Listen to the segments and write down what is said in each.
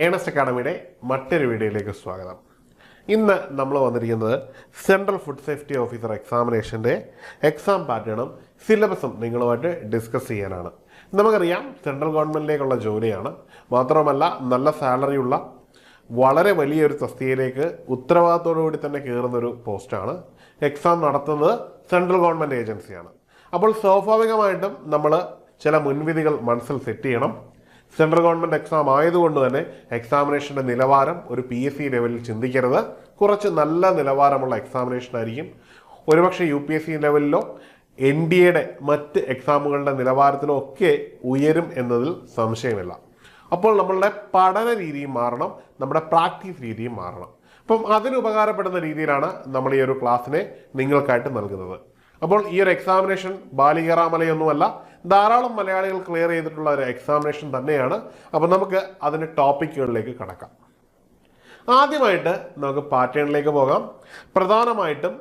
Ernest അക്കാഡമിയുടെ മറ്റൊരു വീഡിയോയിലേക്ക് സ്വാഗതം. ഇന്ന് നമ്മൾ വന്നിരിക്കുന്നത് സെൻട്രൽ ഫുഡ് സേഫ്റ്റി ഓഫീസർ എക്സാമിനേഷൻ്റെ എക്സാം പാറ്റേണും സിലബസും നിങ്ങളുമായിട്ട് ഡിസ്കസ് ചെയ്യാനാണ്. നമുക്കറിയാം, സെൻട്രൽ ഗവൺമെൻറ്റിലേക്കുള്ള ജോലിയാണ്. മാത്രമല്ല, നല്ല സാലറിയുള്ള വളരെ വലിയൊരു തസ്തികയിലേക്ക് ഉത്തരവാദിത്തോടുകൂടി തന്നെ കയറുന്നൊരു പോസ്റ്റാണ്. എക്സാം നടത്തുന്നത് സെൻട്രൽ ഗവൺമെൻറ് ഏജൻസിയാണ്. അപ്പോൾ സ്വാഭാവികമായിട്ടും നമ്മൾ ചില മുൻവിധികൾ മനസ്സിൽ സെറ്റ് ചെയ്യണം. സെൻട്രൽ ഗവൺമെൻറ് എക്സാം ആയതുകൊണ്ട് തന്നെ എക്സാമിനേഷൻ്റെ നിലവാരം ഒരു PSC ലെവലിൽ ചിന്തിക്കരുത്. കുറച്ച് നല്ല നിലവാരമുള്ള എക്സാമിനേഷൻ ആയിരിക്കും. ഒരുപക്ഷെ UPSC ലെവലിലോ NDAയുടെ മറ്റ് എക്സാമുകളുടെ നിലവാരത്തിലോ ഒക്കെ ഉയരും എന്നതിൽ സംശയമില്ല. അപ്പോൾ നമ്മളുടെ പഠന രീതിയും മാറണം, നമ്മുടെ പ്രാക്ടീസ് രീതിയും മാറണം. അപ്പം അതിന് ഉപകാരപ്പെടുന്ന രീതിയിലാണ് നമ്മൾ ഈ ഒരു ക്ലാസ്സിനെ നിങ്ങൾക്കായിട്ട് നൽകുന്നത്. അപ്പോൾ ഈ ഒരു എക്സാമിനേഷൻ ബാലികേറാമലയൊന്നുമല്ല, ധാരാളം മലയാളികൾ ക്ലിയർ ചെയ്തിട്ടുള്ള ഒരു എക്സാമിനേഷൻ തന്നെയാണ്. അപ്പോൾ നമുക്ക് അതിൻ്റെ ടോപ്പിക്കുകളിലേക്ക് കടക്കാം. ആദ്യമായിട്ട് നമുക്ക് പാറ്റേണിലേക്ക് പോകാം. പ്രധാനമായിട്ടും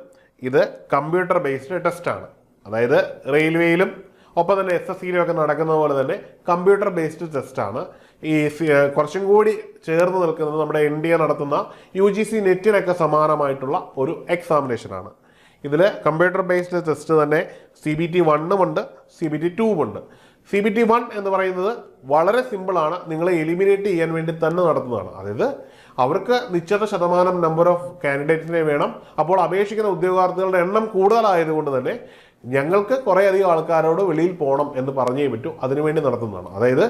ഇത് കമ്പ്യൂട്ടർ ബേസ്ഡ് ടെസ്റ്റാണ്. അതായത് റെയിൽവേയിലും ഒപ്പം തന്നെ SSCയിലും ഒക്കെ നടക്കുന്ന പോലെ തന്നെ കമ്പ്യൂട്ടർ ബേസ്ഡ് ടെസ്റ്റാണ്. ഈ കുറച്ചും കൂടി ചേർന്ന് നിൽക്കുന്നത് നമ്മുടെ NDA നടത്തുന്ന UGC നെറ്റിനൊക്കെ സമാനമായിട്ടുള്ള ഒരു എക്സാമിനേഷനാണ്. ഇതിൽ കമ്പ്യൂട്ടർ ബേസ്ഡ് ടെസ്റ്റ് തന്നെ CBT 1 ഉണ്ട്, CBT 2 ഉണ്ട്. CBT 1 എന്ന് പറയുന്നത് വളരെ സിമ്പിളാണ്, നിങ്ങളെ എലിമിനേറ്റ് ചെയ്യാൻ വേണ്ടി തന്നെ നടത്തുന്നതാണ്. അതായത് അവർക്ക് നിശ്ചിത ശതമാനം നമ്പർ ഓഫ് കാൻഡിഡേറ്റ്സിനെ വേണം. അപ്പോൾ അപേക്ഷിക്കുന്ന ഉദ്യോഗാർത്ഥികളുടെ എണ്ണം കൂടുതലായതുകൊണ്ട് തന്നെ ഞങ്ങൾക്ക് കുറേ അധികം ആൾക്കാരോട് വെളിയിൽ പോകണം എന്ന് പറഞ്ഞേ പറ്റൂ, അതിനുവേണ്ടി നടത്തുന്നതാണ്. അതായത്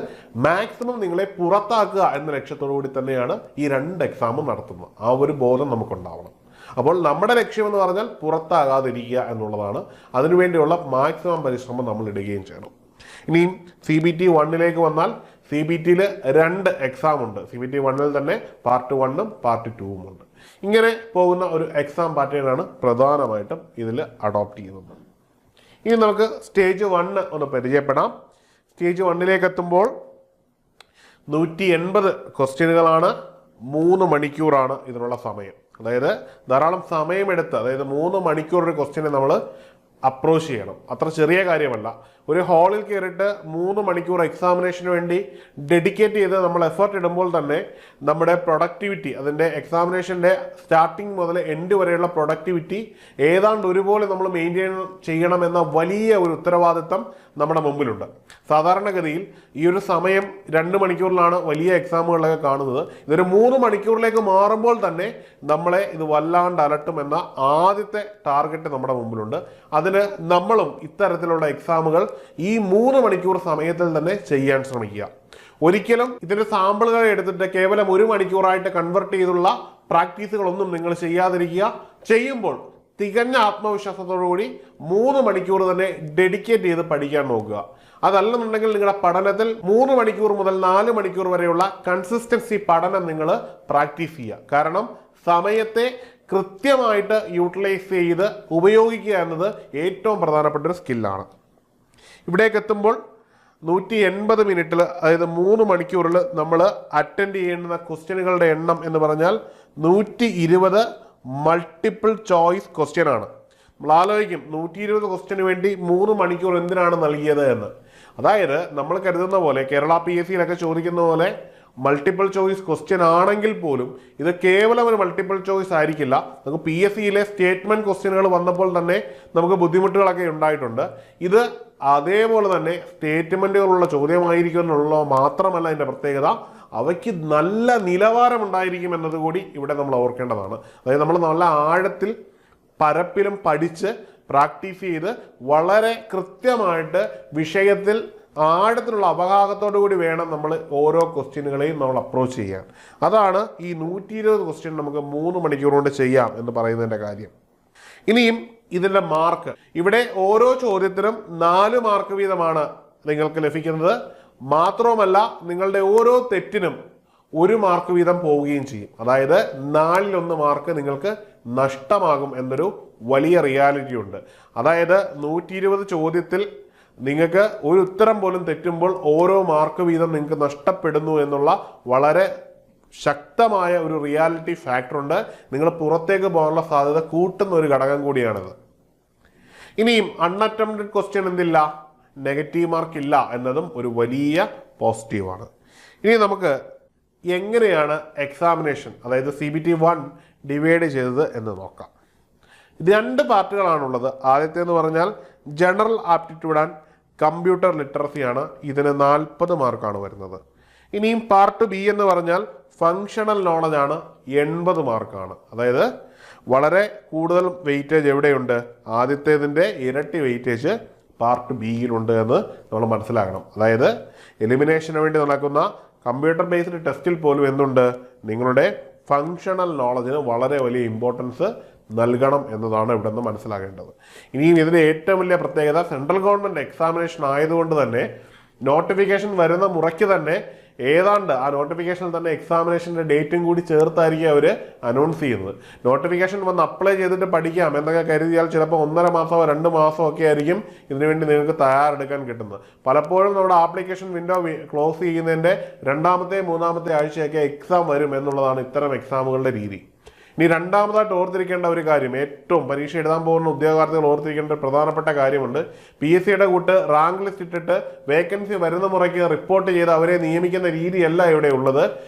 മാക്സിമം നിങ്ങളെ പുറത്താക്കുക എന്ന ലക്ഷ്യത്തോടു കൂടി തന്നെയാണ് ഈ 2 എക്സാമും നടത്തുന്നത്. ആ ഒരു ബോധം നമുക്കുണ്ടാവണം. അപ്പോൾ നമ്മുടെ ലക്ഷ്യമെന്ന് പറഞ്ഞാൽ പുറത്താകാതിരിക്കുക എന്നുള്ളതാണ്. അതിനുവേണ്ടിയുള്ള മാക്സിമം പരിശ്രമം നമ്മൾ ഇടുകയും ചെയ്യണം. ഇനിയും CBT 1ലേക്ക് വന്നാൽ CBTയിൽ 2 എക്സാം ഉണ്ട്. CBT 1ൽ തന്നെ പാർട്ട് 1ഉം പാർട്ട് 2ഉം ഉണ്ട്. ഇങ്ങനെ പോകുന്ന ഒരു എക്സാം പാറ്റേണാണ് പ്രധാനമായിട്ടും ഇതിൽ അഡോപ്റ്റ് ചെയ്യുന്നത്. ഇനി നമുക്ക് സ്റ്റേജ് 1 ഒന്ന് പരിചയപ്പെടാം. സ്റ്റേജ് 1ലേക്ക് എത്തുമ്പോൾ 180 ക്വസ്റ്റ്യനുകളാണ്. 3 മണിക്കൂറാണ് ഇതിനുള്ള സമയം. അതായത് ധാരാളം സമയമെടുത്ത്, അതായത് 3 മണിക്കൂർ ഒരു ക്വസ്റ്റ്യനെ നമ്മൾ അപ്രോച്ച് ചെയ്യണം. അത്ര ചെറിയ കാര്യമല്ല. ഒരു ഹാളിൽ കയറിയിട്ട് 3 മണിക്കൂർ എക്സാമിനേഷന് വേണ്ടി ഡെഡിക്കേറ്റ് ചെയ്ത് നമ്മൾ എഫേർട്ട് ഇടുമ്പോൾ തന്നെ നമ്മുടെ പ്രൊഡക്ടിവിറ്റി, അതിൻ്റെ എക്സാമിനേഷൻ്റെ സ്റ്റാർട്ടിങ് മുതൽ എൻഡ് വരെയുള്ള പ്രൊഡക്ടിവിറ്റി ഏതാണ്ട് ഒരുപോലെ നമ്മൾ മെയിൻറ്റെയിൻ ചെയ്യണമെന്ന വലിയ ഒരു ഉത്തരവാദിത്തം നമ്മുടെ മുമ്പിലുണ്ട്. സാധാരണഗതിയിൽ ഈ ഒരു സമയം 2 മണിക്കൂറിലാണ് വലിയ എക്സാമുകളിലൊക്കെ കാണുന്നത്. ഇതൊരു 3 മണിക്കൂറിലേക്ക് മാറുമ്പോൾ തന്നെ നമ്മളെ ഇത് വല്ലാണ്ട് അലട്ടുമെന്ന ആദ്യത്തെ ടാർഗറ്റ് നമ്മുടെ മുമ്പിലുണ്ട്. അതിന് നമ്മളും ഇത്തരത്തിലുള്ള എക്സാമുകൾ ഈ 3 മണിക്കൂർ സമയത്തിൽ തന്നെ ചെയ്യാൻ ശ്രമിക്കുക. ഒരിക്കലും ഇതിന്റെ സാമ്പിളുകൾ എടുത്തിട്ട് കേവലം 1 മണിക്കൂറായിട്ട് കൺവെർട്ട് ചെയ്തുള്ള പ്രാക്ടീസുകളൊന്നും നിങ്ങൾ ചെയ്യാതിരിക്കുക. ചെയ്യുമ്പോൾ തികഞ്ഞ ആത്മവിശ്വാസത്തോടുകൂടി 3 മണിക്കൂർ തന്നെ ഡെഡിക്കേറ്റ് ചെയ്ത് പഠിക്കാൻ നോക്കുക. അതല്ലെന്നുണ്ടെങ്കിൽ നിങ്ങളുടെ പഠനത്തിൽ 3 മണിക്കൂർ മുതൽ 4 മണിക്കൂർ വരെയുള്ള കൺസിസ്റ്റൻസി പഠനം നിങ്ങൾ പ്രാക്ടീസ് ചെയ്യുക. കാരണം സമയത്തെ കൃത്യമായിട്ട് യൂട്ടിലൈസ് ചെയ്ത് ഉപയോഗിക്കുക എന്നത് ഏറ്റവും പ്രധാനപ്പെട്ട ഒരു സ്കില്ലാണ്. ഇവിടേക്ക് എത്തുമ്പോൾ 180 മിനിറ്റിൽ, അതായത് 3 മണിക്കൂറിൽ നമ്മൾ അറ്റൻഡ് ചെയ്യുന്ന ക്വസ്റ്റ്യനുകളുടെ എണ്ണം എന്ന് പറഞ്ഞാൽ 120 മൾട്ടിപ്പിൾ ചോയ്സ് ക്വസ്റ്റ്യൻ ആണ്. നമ്മൾ ആലോചിക്കും, 120 ക്വസ്റ്റ്യന് വേണ്ടി 3 മണിക്കൂർ എന്തിനാണ് നൽകിയത് എന്ന്. അതായത് നമ്മൾ കരുതുന്ന പോലെ കേരള PSCയിലൊക്കെ ചോദിക്കുന്ന പോലെ മൾട്ടിപ്പിൾ ചോയ്സ് ക്വസ്റ്റ്യൻ ആണെങ്കിൽ പോലും ഇത് കേവലം ഒരു മൾട്ടിപ്പിൾ ചോയ്സ് ആയിരിക്കില്ല. നമുക്ക് PSCയിലെ സ്റ്റേറ്റ്മെന്റ് ക്വസ്റ്റ്യനുകൾ വന്നപ്പോൾ തന്നെ നമുക്ക് ബുദ്ധിമുട്ടുകളൊക്കെ ഉണ്ടായിട്ടുണ്ട്. ഇത് അതേപോലെ തന്നെ സ്റ്റേറ്റ്മെന്റുകളുള്ള ചോദ്യമായിരിക്കും എന്നുള്ളത് മാത്രമല്ല ഇതിൻ്റെ പ്രത്യേകത, അവയ്ക്ക് നല്ല നിലവാരം ഉണ്ടായിരിക്കും എന്നതുകൂടി ഇവിടെ നമ്മൾ ഓർക്കേണ്ടതാണ്. അതായത് നമ്മൾ നല്ല ആഴത്തിൽ പരപ്പിലും പഠിച്ച് പ്രാക്ടീസ് ചെയ്ത് വളരെ കൃത്യമായിട്ട് വിഷയത്തിൽ ആഴത്തിലുള്ള അവഗാഹത്തോടു കൂടി വേണം നമ്മൾ ഓരോ ക്വസ്റ്റ്യനുകളെയും നമ്മൾ അപ്രോച്ച് ചെയ്യാൻ. അതാണ് ഈ 120 ക്വസ്റ്റ്യൻ നമുക്ക് 3 മണിക്കൂർ കൊണ്ട് ചെയ്യാം എന്ന് പറയുന്നതിൻ്റെ കാര്യം. ഇനിയും ഇതിൻ്റെ മാർക്ക്, ഇവിടെ ഓരോ ചോദ്യത്തിനും 4 മാർക്ക് വീതമാണ് നിങ്ങൾക്ക് ലഭിക്കുന്നത്. മാത്രവുമല്ല, നിങ്ങളുടെ ഓരോ തെറ്റിനും 1 മാർക്ക് വീതം പോവുകയും ചെയ്യും. അതായത് 4-1 മാർക്ക് നിങ്ങൾക്ക് നഷ്ടമാകും എന്നൊരു വലിയ റിയാലിറ്റി ഉണ്ട്. അതായത് 120 ചോദ്യത്തിൽ നിങ്ങൾക്ക് ഒരു ഉത്തരം പോലും തെറ്റുമ്പോൾ ഓരോ മാർക്ക് വീതം നിങ്ങൾക്ക് നഷ്ടപ്പെടുന്നു എന്നുള്ള വളരെ ശക്തമായ ഒരു റിയാലിറ്റി ഫാക്ടർ ഉണ്ട്. നിങ്ങൾ പുറത്തേക്ക് പോകാനുള്ള സാധ്യത കൂട്ടുന്ന ഒരു ഘടകം കൂടിയാണിത്. ഇനിയും അൺഅറ്റംപ്റ്റഡ് ക്വസ്റ്റ്യൻ എന്തില്ല, നെഗറ്റീവ് മാർക്ക് ഇല്ല എന്നതും ഒരു വലിയ പോസിറ്റീവാണ്. ഇനി നമുക്ക് എങ്ങനെയാണ് എക്സാമിനേഷൻ അതായത് CBT-1 ഡിവൈഡ് ചെയ്തത് എന്ന് നോക്കാം. ഇത് 2 പാർട്ടുകളാണുള്ളത്. ആദ്യത്തേന്ന് പറഞ്ഞാൽ ജനറൽ ആപ്റ്റിറ്റ്യൂഡ് ആൻഡ് കമ്പ്യൂട്ടർ ലിറ്ററസിയാണ്. ഇതിന് 40 മാർക്കാണ് വരുന്നത്. ഇനിയും പാർട്ട് ബി എന്ന് പറഞ്ഞാൽ ഫങ്ഷണൽ നോളജ് ആണ്, 80 മാർക്കാണ്. അതായത് വളരെ കൂടുതൽ വെയിറ്റേജ് എവിടെയുണ്ട്? ആദ്യത്തേതിൻ്റെ ഇരട്ടി വെയിറ്റേജ് പാർട്ട് ബിയിലുണ്ട് എന്ന് നമ്മൾ മനസ്സിലാക്കണം. അതായത് എലിമിനേഷന് വേണ്ടി നടക്കുന്ന കമ്പ്യൂട്ടർ ബേസ്ഡ് ടെസ്റ്റിൽ പോലും എന്തുണ്ട്? നിങ്ങളുടെ ഫങ്ഷണൽ നോളജിന് വളരെ വലിയ ഇമ്പോർട്ടൻസ് നൽകണം എന്നതാണ് ഇവിടെ നിന്ന് മനസ്സിലാക്കേണ്ടത്. ഇനിയും ഇതിൻ്റെ ഏറ്റവും വലിയ പ്രത്യേകത സെൻട്രൽ ഗവൺമെൻറ് എക്സാമിനേഷൻ ആയതുകൊണ്ട് തന്നെ നോട്ടിഫിക്കേഷൻ വരുന്ന മുറയ്ക്ക് തന്നെ ഏതാണ്ട് ആ നോട്ടിഫിക്കേഷനിൽ തന്നെ എക്സാമിനേഷൻ്റെ ഡേറ്റും കൂടി ചേർത്തായിരിക്കും അവർ അനൗൺസ് ചെയ്യുന്നത്. നോട്ടിഫിക്കേഷൻ വന്ന് അപ്ലൈ ചെയ്തിട്ട് പഠിക്കാം എന്നൊക്കെ കരുതിയാൽ ചിലപ്പോൾ 1.5 മാസമോ 2 മാസമോ ഒക്കെ ആയിരിക്കും ഇതിനുവേണ്ടി നിങ്ങൾക്ക് തയ്യാറെടുക്കാൻ കിട്ടുന്നത്. പലപ്പോഴും നമ്മുടെ ആപ്ലിക്കേഷൻ വിൻഡോ ക്ലോസ് ചെയ്യുന്നതിൻ്റെ 2ാമത്തെ 3ാമത്തെ ആഴ്ചയൊക്കെ എക്സാം വരും എന്നുള്ളതാണ് ഇത്തരം എക്സാമുകളുടെ രീതി. ഇനി രണ്ടാമതായിട്ട് ഓർത്തിരിക്കേണ്ട ഒരു കാര്യം, ഏറ്റവും പരീക്ഷ എഴുതാൻ പോകുന്ന ഉദ്യോഗാർത്ഥികൾ ഓർത്തിരിക്കേണ്ട പ്രധാനപ്പെട്ട കാര്യമുണ്ട്. PSCയുടെ കൂട്ട് റാങ്ക് ലിസ്റ്റ് ഇട്ടിട്ട് വേക്കൻസി വരുന്ന മുറയ്ക്ക് റിപ്പോർട്ട് ചെയ്ത് അവരെ നിയമിക്കുന്ന രീതിയല്ല ഇവിടെ ഉള്ളത്.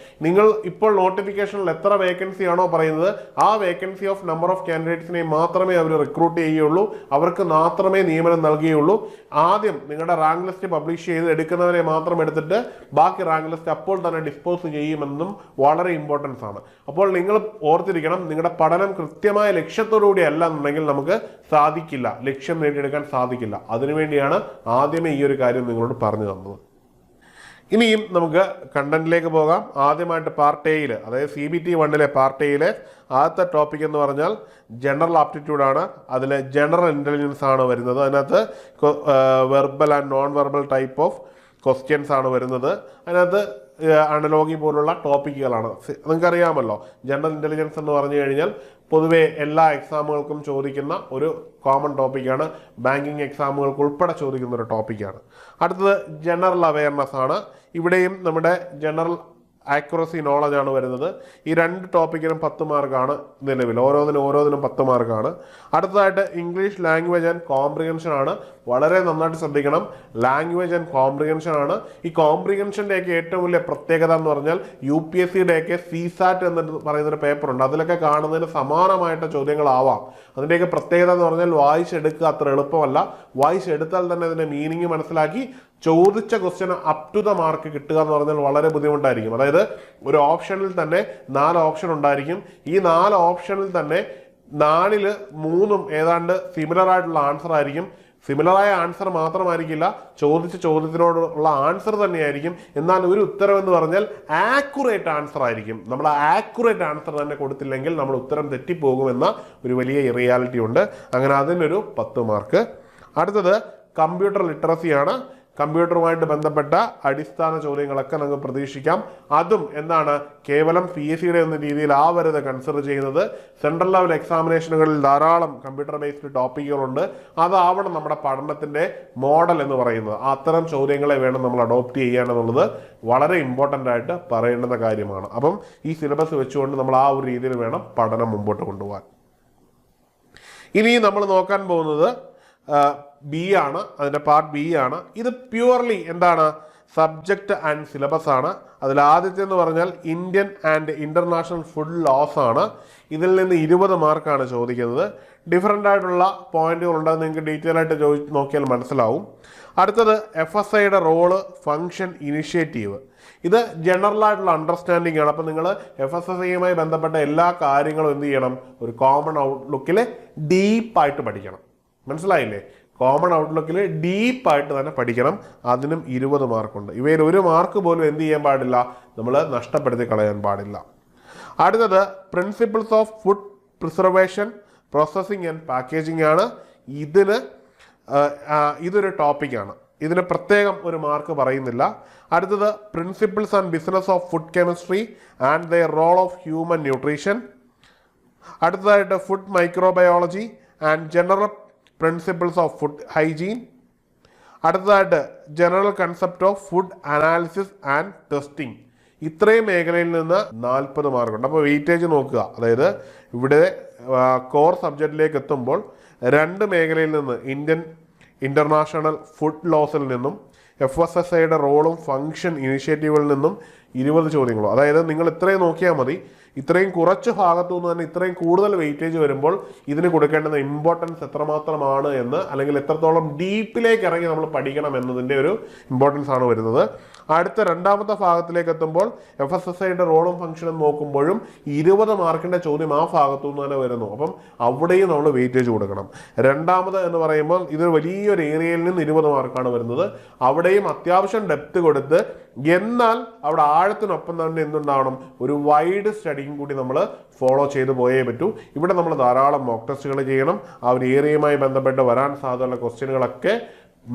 നിങ്ങൾ ഇപ്പോൾ നോട്ടിഫിക്കേഷനിൽ എത്ര വേക്കൻസി ആണോ പറയുന്നത് ആ വേക്കൻസി ഓഫ് നമ്പർ ഓഫ് കാൻഡിഡേറ്റ്സിനെ മാത്രമേ അവർ റിക്രൂട്ട് ചെയ്യുകയുള്ളൂ, അവർക്ക് മാത്രമേ നിയമനം നൽകുകയുള്ളൂ. ആദ്യം നിങ്ങളുടെ റാങ്ക് ലിസ്റ്റ് പബ്ലിഷ് ചെയ്ത് എടുക്കുന്നവരെ മാത്രം എടുത്തിട്ട് ബാക്കി റാങ്ക് ലിസ്റ്റ് അപ്പോൾ തന്നെ ഡിസ്പോസ് ചെയ്യുമെന്നും വളരെ ഇമ്പോർട്ടൻസ് ആണ്. അപ്പോൾ നിങ്ങൾ ഓർത്തിരിക്കണം, നിങ്ങളുടെ പഠനം കൃത്യമായ ലക്ഷ്യത്തോടുകൂടി അല്ല എന്നുണ്ടെങ്കിൽ നമുക്ക് സാധിക്കില്ല, ലക്ഷ്യം നേടിയെടുക്കാൻ സാധിക്കില്ല. അതിനുവേണ്ടിയാണ് ആദ്യമേ ഈ ഒരു കാര്യം നിങ്ങളോട് പറഞ്ഞു തന്നത്. ഇനിയും നമുക്ക് കണ്ടന്റിലേക്ക് പോകാം. ആദ്യമായിട്ട് പാർട്ട് എയിൽ, അതായത് CBT-1 പാർട്ട് എയിലെ ആദ്യത്തെ ടോപ്പിക് എന്ന് പറഞ്ഞാൽ ജനറൽ ആപ്റ്റിറ്റ്യൂഡ് ആണ്. അതിൽ ജനറൽ ഇൻ്റലിജൻസ് ആണ് വരുന്നത്. അതിനകത്ത് verbal and non verbal type of questions ആണ് വരുന്നത്. അതിനകത്ത് അനലോഗി പോലുള്ള ടോപ്പിക്കുകളാണ്. നിങ്ങൾക്കറിയാമല്ലോ, ജനറൽ ഇൻ്റലിജൻസ് എന്ന് പറഞ്ഞു കഴിഞ്ഞാൽ പൊതുവെ എല്ലാ എക്സാമുകൾക്കും ചോദിക്കുന്ന ഒരു കോമൺ ടോപ്പിക്കാണ്. ബാങ്കിങ് എക്സാമുകൾക്ക് ഉൾപ്പെടെ ചോദിക്കുന്ന ഒരു ടോപ്പിക്കാണ്. അടുത്തത് ജനറൽ അവയർനെസ് ആണ്. ഇവിടെയും നമ്മുടെ ജനറൽ ആക്യുറസി നോളജ് ആണ് വരുന്നത്. ഈ 2 ടോപ്പിക്കിനും 10 മാർക്കാണ് നിലവിൽ, ഓരോന്നിനും 10 മാർക്കാണ്. അടുത്തതായിട്ട് ഇംഗ്ലീഷ് ലാംഗ്വേജ് ആൻഡ് കോംപ്രിഹെൻഷൻ ആണ്. വളരെ നന്നായിട്ട് ശ്രദ്ധിക്കണം, ലാംഗ്വേജ് ആൻഡ് കോംപ്രിഹെൻഷൻ ആണ്. ഈ കോംപ്രിഹെൻഷൻ്റെയൊക്കെ ഏറ്റവും വലിയ പ്രത്യേകത എന്ന് പറഞ്ഞാൽ UPSCയുടെയൊക്കെ CSAT എന്ന് പറയുന്നൊരു പേപ്പറുണ്ട്. അതിലൊക്കെ കാണുന്നതിന് സമാനമായിട്ട് ചോദ്യങ്ങളാവാം. അതിൻ്റെയൊക്കെ പ്രത്യേകത എന്ന് പറഞ്ഞാൽ വായിച്ചെടുക്കുക അത്ര എളുപ്പമല്ല. വായിച്ചെടുത്താൽ തന്നെ അതിൻ്റെ മീനിങ് മനസ്സിലാക്കി ചോദിച്ച question up to the mark കിട്ടുക എന്ന് പറഞ്ഞാൽ വളരെ ബുദ്ധിമുട്ടായിരിക്കും. അതായത് ഒരു ഓപ്ഷനിൽ തന്നെ 4 ഓപ്ഷൻ ഉണ്ടായിരിക്കും. ഈ 4 ഓപ്ഷനിൽ തന്നെ 4ൽ 3ഉം ഏതാണ്ട് സിമിലർ ആയിട്ടുള്ള ആൻസർ ആയിരിക്കും. സിമിലറായ ആൻസർ മാത്രമായിരിക്കില്ല, ചോദിച്ച ചോദ്യത്തിനോടുള്ള ആൻസർ തന്നെയായിരിക്കും. എന്നാൽ ഒരു ഉത്തരം എന്ന് പറഞ്ഞാൽ ആക്യുറേറ്റ് ആൻസർ ആയിരിക്കും. നമ്മൾ ആക്യുറേറ്റ് ആൻസർ തന്നെ കൊടുത്തില്ലെങ്കിൽ നമ്മൾ ഉത്തരം തെറ്റിപ്പോകുമെന്ന ഒരു വലിയ റിയാലിറ്റി ഉണ്ട്. അങ്ങനെ അതിനൊരു 10 മാർക്ക്. അടുത്തത് കമ്പ്യൂട്ടർ ലിറ്ററസിയാണ്. കമ്പ്യൂട്ടറുമായിട്ട് ബന്ധപ്പെട്ട അടിസ്ഥാന ചോദ്യങ്ങളൊക്കെ നമുക്ക് പ്രതീക്ഷിക്കാം. അതും എന്താണ്, കേവലം PSCയുടെ എന്ന രീതിയിൽ ആവരുത് കൺസിഡർ ചെയ്യുന്നത്. സെൻട്രൽ ലെവൽ എക്സാമിനേഷനുകളിൽ ധാരാളം കമ്പ്യൂട്ടർ ബേസ്ഡ് ടോപ്പിക്കുകളുണ്ട്. അതാവണം നമ്മുടെ പഠനത്തിൻ്റെ മോഡൽ എന്ന് പറയുന്നത്. അത്തരം ചോദ്യങ്ങളെ വേണം നമ്മൾ അഡോപ്റ്റ് ചെയ്യാനെന്നുള്ളത് വളരെ ഇമ്പോർട്ടൻ്റ് ആയിട്ട് പറയേണ്ടുന്ന കാര്യമാണ്. അപ്പം ഈ സിലബസ് വെച്ചുകൊണ്ട് നമ്മൾ ആ ഒരു രീതിയിൽ വേണം പഠനം മുമ്പോട്ട് കൊണ്ടുപോകാൻ. ഇനി നമ്മൾ നോക്കാൻ പോകുന്നത് ബി ആണ്, അതിൻ്റെ പാർട്ട് ബി ആണ്. ഇത് പ്യുവർലി എന്താണ്, സബ്ജക്റ്റ് ആൻഡ് സിലബസ് ആണ്. അതിൽ ആദ്യത്തെ എന്ന് പറഞ്ഞാൽ Indian and international food laws ആണ്. ഇതിൽ നിന്ന് 20 മാർക്കാണ് ചോദിക്കുന്നത്. ഡിഫറൻ്റ് ആയിട്ടുള്ള പോയിന്റുകളുണ്ട്, നിങ്ങൾക്ക് ഡീറ്റെയിൽ ആയിട്ട് നോക്കിയാൽ മനസ്സിലാവും. അടുത്തത് FSIയുടെ റോള്, ഫങ്ഷൻ, ഇനിഷ്യേറ്റീവ്. ഇത് ജനറൽ ആയിട്ടുള്ള അണ്ടർസ്റ്റാൻഡിംഗ് ആണ്. അപ്പം നിങ്ങൾ FSSAയുമായി ബന്ധപ്പെട്ട എല്ലാ കാര്യങ്ങളും എന്ത് ചെയ്യണം, ഒരു കോമൺ ഔട്ട്ലുക്കിൽ ഡീപ്പായിട്ട് പഠിക്കണം. മനസ്സിലായില്ലേ? കോമൺ ഔട്ട്ലുക്കിൽ ഡീപ്പായിട്ട് തന്നെ പഠിക്കണം. അതിനും 20 മാർക്കുണ്ട്. ഇവയിൽ 1 മാർക്ക് പോലും എന്ത് ചെയ്യാൻ പാടില്ല, നമ്മൾ നഷ്ടപ്പെടുത്തി കളയാൻ പാടില്ല. അടുത്തത് principles of food preservation, processing and packaging ആണ്. ഇതൊരു ടോപ്പിക്കാണ്. ഇതിന് പ്രത്യേകം 1 മാർക്ക് പറയുന്നില്ല. അടുത്തത് principles and business of food chemistry and their role of human nutrition. അടുത്തതായിട്ട് food microbiology and general principles of food hygiene. അടുത്തതായിട്ട് general concept of food analysis and testing. ഇത്രയും മേഖലയിൽ നിന്ന് 40 മാർക്കുണ്ട്. അപ്പോൾ വെയിറ്റേജ് നോക്കുക. അതായത് ഇവിടെ കോർ സബ്ജക്റ്റിലേക്ക് എത്തുമ്പോൾ 2 മേഖലയിൽ നിന്ന്, ഇന്ത്യൻ ഇൻ്റർനാഷണൽ ഫുഡ് ലോസിൽ നിന്നും FSSAയുടെ റോളും ഫങ്ഷൻ ഇനിഷ്യേറ്റീവിൽ നിന്നും 20 ചോദ്യങ്ങളോ. അതായത് നിങ്ങൾ ഇത്രയും നോക്കിയാൽ മതി, ഇത്രയും കുറച്ച് ഭാഗത്തു നിന്ന് തന്നെ ഇത്രയും കൂടുതൽ വെയിറ്റേജ് വരുമ്പോൾ ഇതിന് കൊടുക്കേണ്ടുന്ന ഇമ്പോർട്ടൻസ് എത്രമാത്രമാണ് എന്ന്, അല്ലെങ്കിൽ എത്രത്തോളം ഡീപ്പിലേക്ക് ഇറങ്ങി നമ്മൾ പഠിക്കണം എന്നതിൻ്റെ ഒരു ഇമ്പോർട്ടൻസ് ആണ് വരുന്നത്. അടുത്ത രണ്ടാമത്തെ ഭാഗത്തിലേക്ക് എത്തുമ്പോൾ FSSAയുടെ റോളും ഫംഗ്ഷനും നോക്കുമ്പോഴും 20 മാർക്കിൻ്റെ ചോദ്യം ആ ഭാഗത്തു നിന്ന് തന്നെ വരുന്നു. അപ്പം അവിടെയും നമ്മൾ വെയിറ്റേജ് കൊടുക്കണം. രണ്ടാമത് എന്ന് പറയുമ്പോൾ ഇത് വലിയൊരു ഏരിയയിൽ നിന്ന് 20 മാർക്കാണ് വരുന്നത്. അവിടെയും അത്യാവശ്യം ഡെപ്ത് കൊടുത്ത്, എന്നാൽ അവിടെ ആഴത്തിനൊപ്പം തന്നെ എന്തുണ്ടാവണം, ഒരു വൈഡ് സ്റ്റഡിയും കൂടി നമ്മൾ ഫോളോ ചെയ്ത് പോയേ പറ്റൂ. ഇവിടെ നമ്മൾ ധാരാളം മോക്ക് ടെസ്റ്റുകൾ ചെയ്യണം. ആ ഒരു ഏരിയയുമായി ബന്ധപ്പെട്ട് വരാൻ സാധ്യതയുള്ള ക്വസ്റ്റ്യനുകളൊക്കെ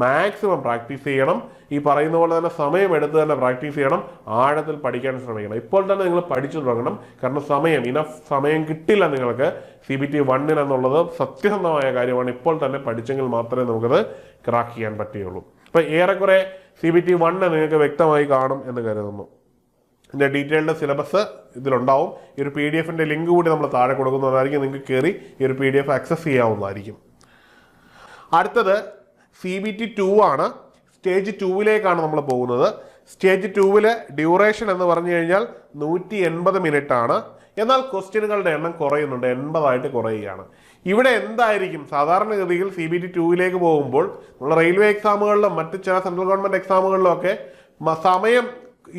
മാക്സിമം പ്രാക്ടീസ് ചെയ്യണം. ഈ പറയുന്ന പോലെ തന്നെ സമയം എടുത്ത് തന്നെ പ്രാക്ടീസ് ചെയ്യണം. ആഴത്തിൽ പഠിക്കാൻ ശ്രമിക്കണം. ഇപ്പോൾ തന്നെ നിങ്ങൾ പഠിച്ചു തുടങ്ങണം. കാരണം ഇനഫ് സമയം കിട്ടില്ല നിങ്ങൾക്ക് CBT 1 എന്നുള്ളത് സത്യസന്ധമായ കാര്യമാണ്. ഇപ്പോൾ തന്നെ പഠിച്ചെങ്കിൽ മാത്രമേ നമുക്കത് ക്രാക്ക് ചെയ്യാൻ പറ്റുകയുള്ളൂ. അപ്പോൾ ഏറെക്കുറെ CBT 1 നിങ്ങൾക്ക് വ്യക്തമായി കാണും എന്ന് കരുതുന്നു. ഇതിൻ്റെ ഡീറ്റെയിൽഡ് സിലബസ് ഇതിലുണ്ടാവും. ഈ ഒരു PDF-ൻ്റെ ലിങ്ക് കൂടി നമ്മൾ താഴെ കൊടുക്കുന്നതായിരിക്കും. നിങ്ങൾക്ക് കയറി ഈ ഒരു PDF ആക്സസ് ചെയ്യാവുന്നതായിരിക്കും. അടുത്തത് CBT 2 ആണ്. സ്റ്റേജ് 2-ലേക്കാണ് നമ്മൾ പോകുന്നത്. സ്റ്റേജ് 2-ൽ ഡ്യൂറേഷൻ എന്ന് പറഞ്ഞു കഴിഞ്ഞാൽ 180 മിനിറ്റ് ആണ്. എന്നാൽ ക്വസ്റ്റ്യനുകളുടെ എണ്ണം കുറയുന്നുണ്ട്, 80 കുറയുകയാണ്. ഇവിടെ എന്തായിരിക്കും സാധാരണഗതിയിൽ CBT 2-ലേക്ക് പോകുമ്പോൾ നമ്മൾ റെയിൽവേ എക്സാമുകളിലും മറ്റ് ചില സെൻട്രൽ ഗവൺമെൻറ് എക്സാമുകളിലും ഒക്കെ സമയം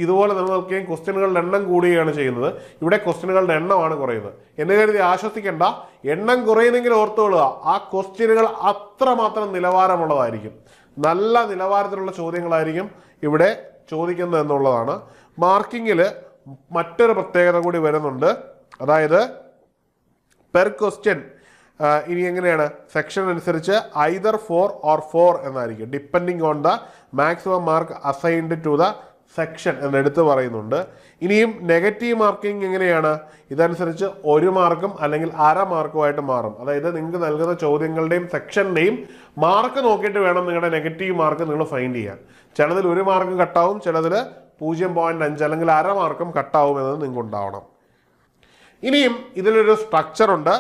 ഇതുപോലെ നിലനിൽക്കുകയും ക്വസ്റ്റ്യനുകളുടെ എണ്ണം കൂടുകയാണ് ചെയ്യുന്നത്. ഇവിടെ ക്വസ്റ്റ്യനുകളുടെ എണ്ണമാണ് കുറയുന്നത് എന്ന് കരുതി ആശ്വസിക്കേണ്ട. എണ്ണം കുറയുന്നെങ്കിൽ ഓർത്തുകൊള്ളുക, ആ ക്വസ്റ്റ്യനുകൾ അത്രമാത്രം നിലവാരമുള്ളതായിരിക്കും. നല്ല നിലവാരത്തിലുള്ള ചോദ്യങ്ങളായിരിക്കും ഇവിടെ ചോദിക്കുന്നത് എന്നുള്ളതാണ്. മാർക്കിങ്ങിൽ മറ്റൊരു പ്രത്യേകത കൂടി വരുന്നുണ്ട്. അതായത് പെർ ക്വസ്റ്റ്യൻ ഇനി എങ്ങനെയാണ്, സെക്ഷൻ അനുസരിച്ച് ഐദർ 4 or 4 എന്നായിരിക്കും, depending on the maximum mark assigned to the section എന്നെടുത്ത് പറയുന്നുണ്ട്. ഇനിയും നെഗറ്റീവ് മാർക്കിംഗ് എങ്ങനെയാണ്, ഇതനുസരിച്ച് 1 മാർക്കും അല്ലെങ്കിൽ 1/2 മാർക്കുമായിട്ട് മാറും. അതായത് നിങ്ങൾക്ക് നൽകുന്ന ചോദ്യങ്ങളുടെയും സെക്ഷൻ്റെയും മാർക്ക് നോക്കിയിട്ട് വേണം നിങ്ങളുടെ നെഗറ്റീവ് മാർക്ക് നിങ്ങൾ ഫൈൻഡ് ചെയ്യാൻ. ചിലതിൽ 1 മാർക്ക് കട്ടാവും, ചിലതിൽ 0.5 അല്ലെങ്കിൽ 1/2 മാർക്കും കട്ടാവും എന്നത് നിങ്ങൾക്ക് ഉണ്ടാവണം. ഇനിയും ഇതിലൊരു സ്ട്രക്ചർ ഉണ്ട്.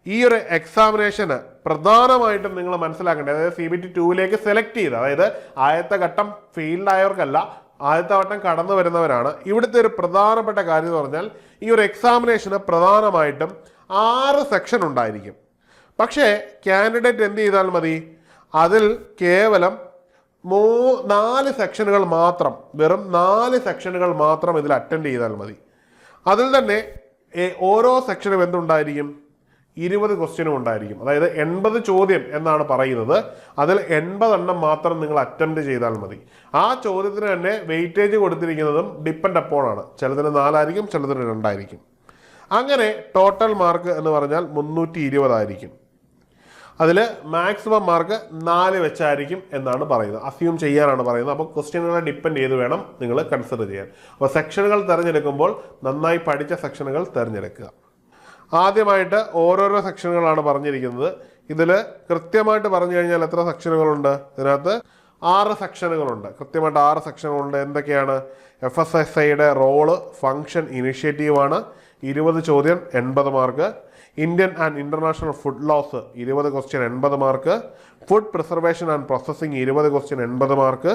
ഈ ഒരു എക്സാമിനേഷന് പ്രധാനമായിട്ടും നിങ്ങൾ മനസ്സിലാക്കേണ്ടത്, അതായത് CBT 2-ലേക്ക് സെലക്ട് ചെയ്ത്, അതായത് ആദ്യത്തെ ഘട്ടം ഫെയിൽഡ് ആയവർക്കല്ല, ആദ്യത്തെ വട്ടം കടന്നു വരുന്നവരാണ്. ഇവിടുത്തെ ഒരു പ്രധാനപ്പെട്ട കാര്യം എന്ന് പറഞ്ഞാൽ ഈ ഒരു എക്സാമിനേഷന് പ്രധാനമായിട്ടും 6 സെക്ഷൻ ഉണ്ടായിരിക്കും. പക്ഷേ കാൻഡിഡേറ്റ് എന്ത് ചെയ്താൽ മതി, അതിൽ കേവലം 4 സെക്ഷനുകൾ മാത്രം, വെറും 4 സെക്ഷനുകൾ മാത്രം ഇതിൽ അറ്റൻഡ് ചെയ്താൽ മതി. അതിൽ തന്നെ ഓരോ സെക്ഷനും എന്തുണ്ടായിരിക്കും, 20 ക്വസ്റ്റ്യനും ഉണ്ടായിരിക്കും. അതായത് 80 ചോദ്യം എന്നാണ് പറയുന്നത്. അതിൽ 80 എണ്ണം മാത്രം നിങ്ങൾ അറ്റംപ്റ്റ് ചെയ്താൽ മതി. ആ ചോദ്യത്തിന് തന്നെ വെയിറ്റേജ് കൊടുത്തിരിക്കുന്നതും ഡിപ്പെൻഡ് അപ്പോൺ ആണ്. ചിലതിന് 4 ആയിരിക്കും, ചിലതിന് 2 ആയിരിക്കും. അങ്ങനെ ടോട്ടൽ മാർക്ക് എന്ന് പറഞ്ഞാൽ 320 ആയിരിക്കും. അതിൽ മാക്സിമം മാർക്ക് 4 വെച്ചായിരിക്കും എന്നാണ് പറയുന്നത്, അസ്യൂം ചെയ്യാനാണ് പറയുന്നത്. അപ്പോൾ ക്വസ്റ്റ്യനുകളെ ഡിപ്പെൻഡ് ചെയ്ത് വേണം നിങ്ങൾ കൺസിഡർ ചെയ്യാൻ. അപ്പോൾ സെക്ഷനുകൾ തിരഞ്ഞെടുക്കുമ്പോൾ നന്നായി പഠിച്ച സെക്ഷനുകൾ തിരഞ്ഞെടുക്കുക. ആദ്യമായിട്ട് ഓരോരോ സെക്ഷനുകളാണ് പറഞ്ഞിരിക്കുന്നത്. ഇതിൽ കൃത്യമായിട്ട് പറഞ്ഞു കഴിഞ്ഞാൽ എത്ര സെക്ഷനുകളുണ്ട്, ഇതിനകത്ത് 6 സെക്ഷനുകളുണ്ട്. കൃത്യമായിട്ട് 6 സെക്ഷനുകളുണ്ട്. എന്തൊക്കെയാണ്, FSSAയുടെ റോള്, ഫംഗ്ഷൻ, ഇനിഷ്യേറ്റീവാണ്, 20 ചോദ്യം 80 mark. Indian and international food loss 20 question 80 mark. Food preservation and processing 20 question 80 mark.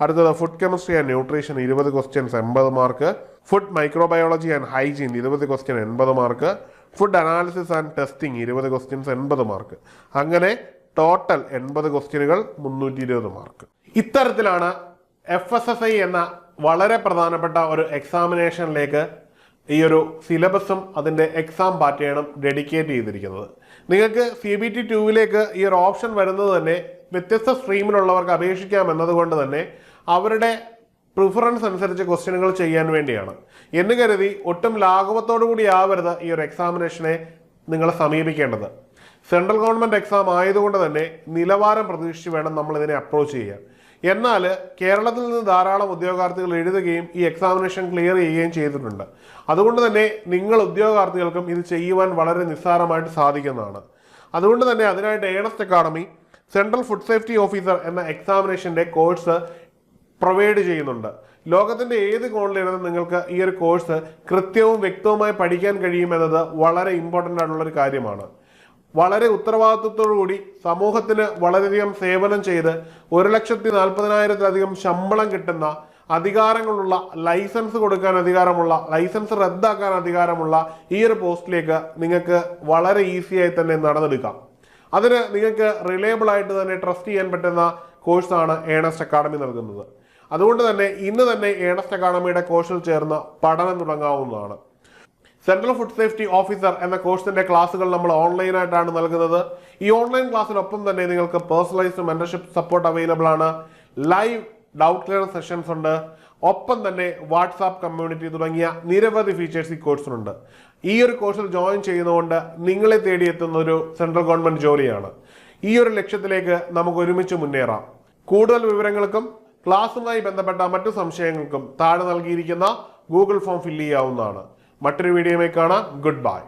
അടുത്തത് food chemistry and nutrition 20 questions 80 mark. Food microbiology and hygiene 20 question 80 mark. Food analysis and testing 20 questions 80 mark. അങ്ങനെ total 80 ക്വസ്റ്റ്യനുകൾ 320 mark. ഇത്തരത്തിലാണ് FSSAI എന്ന വളരെ പ്രധാനപ്പെട്ട ഒരു എക്സാമിനേഷനിലേക്ക് ഈ ഒരു സിലബസും അതിൻ്റെ എക്സാം പാറ്റേണും ഡെഡിക്കേറ്റ് ചെയ്തിരിക്കുന്നത്. നിങ്ങൾക്ക് CBT 2-ലേക്ക് ഈ ഒരു ഓപ്ഷൻ വരുന്നത് തന്നെ വ്യത്യസ്ത സ്ട്രീമിലുള്ളവർക്ക് അപേക്ഷിക്കാം എന്നതുകൊണ്ട് തന്നെ അവരുടെ പ്രിഫറൻസ് അനുസരിച്ച് ക്വസ്റ്റ്യനുകൾ ചെയ്യാൻ വേണ്ടിയാണ് എന്ന് കരുതി ഒട്ടും ലാഘവത്തോടു കൂടി ആവരുത് ഈ ഒരു എക്സാമിനേഷനെ നിങ്ങൾ സമീപിക്കേണ്ടത്. സെൻട്രൽ ഗവൺമെൻറ് എക്സാം ആയതുകൊണ്ട് തന്നെ നിലവാരം പ്രതീക്ഷിച്ച് വേണം നമ്മൾ ഇതിനെ അപ്രോച്ച് ചെയ്യാൻ. എന്നാൽ കേരളത്തിൽ നിന്ന് ധാരാളം ഉദ്യോഗാർത്ഥികൾ എഴുതുകയും ഈ എക്സാമിനേഷൻ ക്ലിയർ ചെയ്യുകയും ചെയ്തിട്ടുണ്ട്. അതുകൊണ്ട് തന്നെ നിങ്ങൾ ഉദ്യോഗാർത്ഥികൾക്കും ഇത് ചെയ്യുവാൻ വളരെ നിസ്സാരമായിട്ട് സാധിക്കുന്നതാണ്. അതുകൊണ്ട് തന്നെ അതിനായിട്ട് Earnest Academy central food safety officer എന്ന എക്സാമിനേഷൻ്റെ കോഴ്സ് പ്രൊവൈഡ് ചെയ്യുന്നുണ്ട്. ലോകത്തിൻ്റെ ഏത് കോണിലിരുന്ന് നിങ്ങൾക്ക് ഈ ഒരു കോഴ്സ് കൃത്യവും വ്യക്തവുമായി പഠിക്കാൻ കഴിയുമെന്നത് വളരെ ഇമ്പോർട്ടൻ്റ് ആയിട്ടുള്ളൊരു കാര്യമാണ്. വളരെ ഉത്തരവാദിത്വത്തോടുകൂടി സമൂഹത്തിന് വളരെയധികം സേവനം ചെയ്ത് 1,40,000-ലധികം ശമ്പളം കിട്ടുന്ന അധികാരങ്ങളുള്ള, ലൈസൻസ് കൊടുക്കാൻ അധികാരമുള്ള, ലൈസൻസ് റദ്ദാക്കാൻ അധികാരമുള്ള ഈ ഒരു പോസ്റ്റിലേക്ക് നിങ്ങൾക്ക് വളരെ ഈസിയായി തന്നെ നടന്നെടുക്കാം. അതിന് നിങ്ങൾക്ക് റിലയബിൾ ആയിട്ട് തന്നെ ട്രസ്റ്റ് ചെയ്യാൻ പറ്റുന്ന കോഴ്സാണ് ഏണസ്റ്റ് അക്കാഡമി നൽകുന്നത്. അതുകൊണ്ട് തന്നെ ഇന്ന് തന്നെ ഏണസ്റ്റ് അക്കാഡമിയുടെ കോഴ്സിൽ ചേർന്ന് പഠനം തുടങ്ങാവുന്നതാണ്. സെൻട്രൽ ഫുഡ് സേഫ്റ്റി ഓഫീസർ എന്ന കോഴ്സിന്റെ ക്ലാസ്സുകൾ നമ്മൾ ഓൺലൈനായിട്ടാണ് നൽകുന്നത്. ഈ ഓൺലൈൻ ക്ലാസ്സിനൊപ്പം തന്നെ നിങ്ങൾക്ക് പേഴ്സണലൈസ്ഡ് മെന്റർഷിപ്പ് സപ്പോർട്ട് അവൈലബിൾ ആണ്. ലൈവ് ഡൗട്ട് ക്ലിയർ സെഷൻസ് ഉണ്ട്. ഒപ്പം തന്നെ വാട്സാപ്പ് കമ്മ്യൂണിറ്റി തുടങ്ങിയ നിരവധി ഫീച്ചേഴ്സ് ഈ കോഴ്സിനുണ്ട്. ഈ ഒരു കോഴ്സിൽ ജോയിൻ ചെയ്യുന്നതുകൊണ്ട് നിങ്ങളെ തേടിയെത്തുന്ന ഒരു സെൻട്രൽ ഗവൺമെന്റ് ജോലിയാണ്. ഈ ഒരു ലക്ഷ്യത്തിലേക്ക് നമുക്ക് ഒരുമിച്ച് മുന്നേറാം. കൂടുതൽ വിവരങ്ങൾക്കും ക്ലാസ്സുമായി ബന്ധപ്പെട്ട മറ്റു സംശയങ്ങൾക്കും താഴെ നൽകിയിരിക്കുന്ന ഗൂഗിൾ ഫോം ഫില്ല് ചെയ്യാവുന്നതാണ്. മറ്റൊരു വീഡിയോയുമായി കാണാം. Good bye.